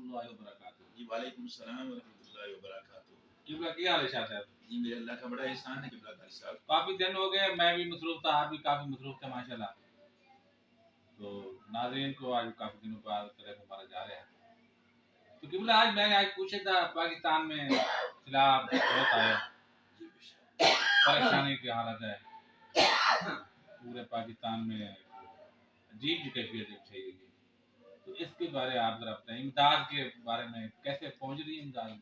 रहमतुल्लाहि व बरकातहू। जी वालेकुम सलाम व रहमतुल्लाहि व बरकातहू। किबला क्या हाल है शाह साहब? जी मेरे अल्लाह का बड़ा एहसान है किबला कारी साहब। काफी दिन हो गए, मैं भी मसरूफ था, आप भी काफी मसरूफ थे माशाल्लाह। तो नाज़रीन को आज काफी दिनों बाद तरह मुबारक जा रहे हैं। तो किबला आज मैं पूछा था, पाकिस्तान में खिलाफ बहुत आया, परेशानी की हालत है पूरे पाकिस्तान में, अजीब जी कैफियत है। तो इसके बारे आप जरा बताएं, इमदाद के बारे में कैसे पहुंच रही है इमदाद?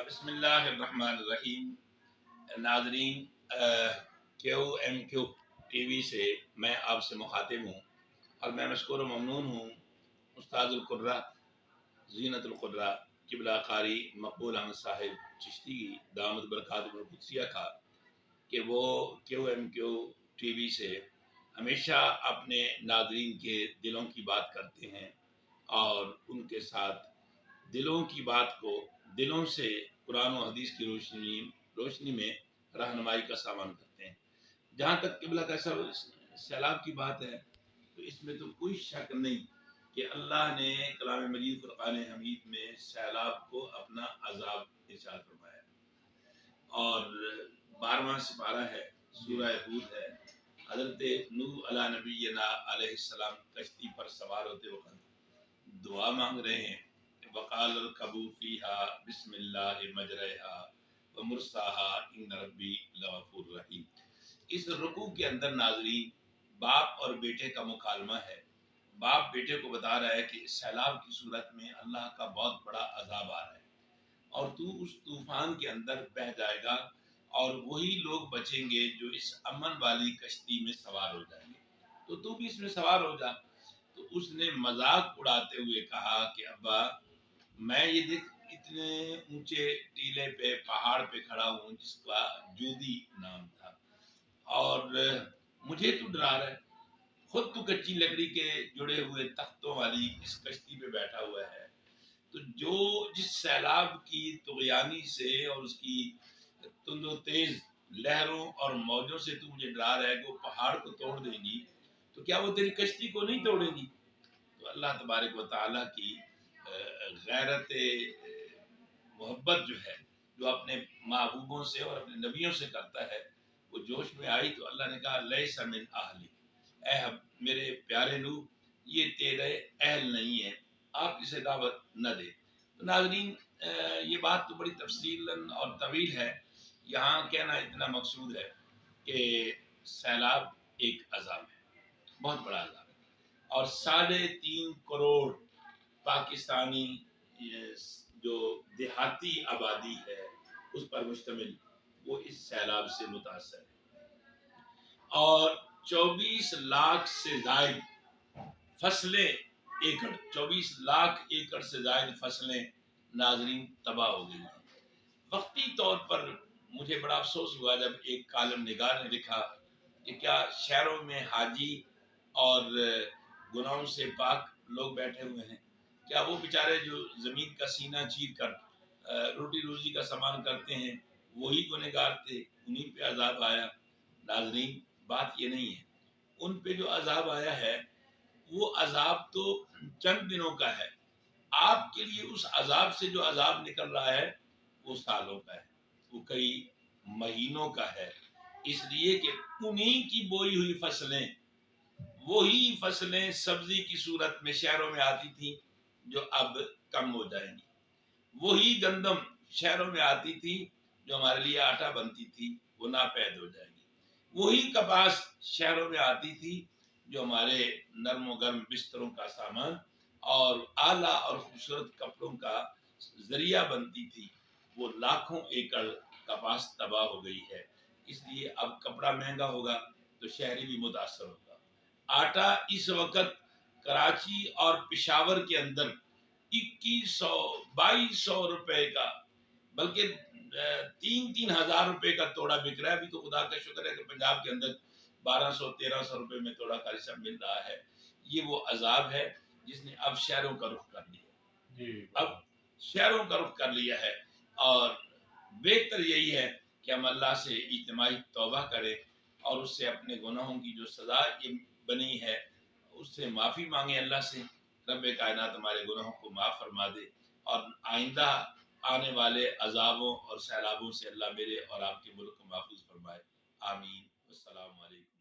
बिस्मिल्लाहिर्रहमानिर्रहीम। नाज़रीन, QMQ टीवी से मैं आपसे मुखातिब हूँ और मैं मशकूर ममनून हूँ उस्तादुल कुर्रा ज़ीनतुल कुर्रा किबला कारी मकबूल अहमद साहिब चिश्ती दामद बरकातुहुल कुद्सिया का कि वो QMQ टीवी से हमेशा अपने नाज़रीन के दिलों की बात करते हैं और उनके साथ दिलों की बात को दिलों से कुरान और हदीस की रोशनी में रहनुमाई का सामान करते हैं। जहाँ तक किबला का सैलाब की बात है तो इसमें तो कोई शक नहीं कि अल्लाह ने कलाम मजीद फुरक़ान हमीद में सैलाब को अपना अज़ाब इरशाद फरमाया और 12वां सिपारा है, सूरह हूद है। हज़रत नूह अला नबीना अलैहिस्सलाम कश्ती पर सवार होते वक्त दुआ मांग रहे हैं, वक़ाल रकबू फ़ीहा बिस्मिल्लाहि मजरहा व मुरसाहा इन्न रब्बी लगफूर रहीम। इस रुकू के अंदर नाज़रीन बाप और बेटे का मुकालमा है। बाप बेटे को बता रहा है कि सैलाब की सूरत में अल्लाह का बहुत बड़ा अजाब आ रहा है और तू उस तूफान के अंदर बह जाएगा और वही लोग बचेंगे जो इस अमन वाली कश्ती में सवार हो जाएंगे, तो तू भी इसमें सवार हो जा। तो उसने मजाक उड़ाते हुए कहा कि अब्बा, मैं ये देख इतने ऊंचे टीले पे पहाड़ पे खड़ा हूँ जिसका जूदी नाम था और मुझे तू डरा रहा है, खुद तू कच्ची लकड़ी के जुड़े हुए तख्तों वाली इस कश्ती पे बैठा हुआ है। तो जो जिस सैलाब की तुग़यानी से और उसकी तुंदो तेज लहरों और मौजों से तू मुझे डरा रहा है कि वो पहाड़ को तोड़ देगी, तो क्या वो तेरी कश्ती को नहीं तोड़ेगी? तो अल्लाह तबारक व तआला की गैरत मोहब्बत जो है, जो अपने महबूबों से और अपने नबियों से करता है, वो जोश में आई तो अल्लाह ने कहा लैसा मिन अहली, ऐ मेरे प्यारे नूह, ये तेरे अहल नहीं है, आप इसे दावत न दे। तो नाज़रीन, ये बात तो बड़ी तफसीलन और तवील है, यहाँ कहना इतना मकसूद है कि सैलाब एक अज़ाब है, बहुत बड़ा अज़ाब है और 3.5 करोड़ पाकिस्तानी जो देहाती आबादी है उस पर मुश्तमिल वो इस सैलाब से मुतासर है और 24 लाख से जायद फसलें एकड़ 24 लाख एकड़ से जायद फसलें नाजरीन तबाह हो गई हैं। वक्ती तौर पर मुझे बड़ा अफसोस हुआ जब एक कालम निगार ने लिखा कि क्या शहरों में हाजी और गुनाहों से पाक लोग बैठे हुए हैं, क्या वो बेचारे जो ज़मीन का सीना चीर कर रोटी रोजी का सामान करते हैं वही गुनहगार थे, उन्हीं पे अजाब आया? नाज़रीन, बात ये नहीं है, उन पे जो अजाब आया है वो अजाब तो चंद दिनों का है, आपके लिए उस अजाब से जो अजाब निकल रहा है वो सालों का है, वो कई महीनों का है, इसलिए कि उन्हीं की बोई हुई फसलें, वही फसलें सब्जी की सूरत में शहरों में आती थी जो अब कम हो जाएंगी, वही गंदम शहरों में आती थी जो हमारे लिए आटा बनती थी वो नापैद हो जाएगी, वही कपास शहरों में आती थी जो हमारे नरम गर्म बिस्तरों का सामान और आला और खूबसूरत कपड़ों का जरिया बनती थी, वो लाखों एकड़ कपास तबाह हो गई है। इसलिए अब कपड़ा महंगा होगा तो शहरी भी मुतासर होगा। आटा इस वक्त कराची और पेशावर के अंदर 2100-2200 रुपए का, बल्कि 3-3 हजार रुपए का तोड़ा बिक रहा है। अभी तो खुदा का शुक्र है कि पंजाब के अंदर 1200-1300 रुपए में तोड़ा का रिश्ता मिल रहा है। ये वो अजाब है जिसने अब शहरों का रुख कर लिया, अब शहरों का रुख कर लिया है और बेहतर यही है कि हम अल्लाह से इज्तिमाई तौबा करें और उससे अपने गुनाहों की जो सजा ये बनी है उससे माफ़ी मांगे अल्लाह से। رب کائنات ہمارے گناہوں کو معاف فرما دے، اور آئندہ آنے والے عذابوں اور سیلابوں سے اللہ میرے اور آپ کے ملک کو محفوظ فرمائے، آمین۔ السلام علیکم۔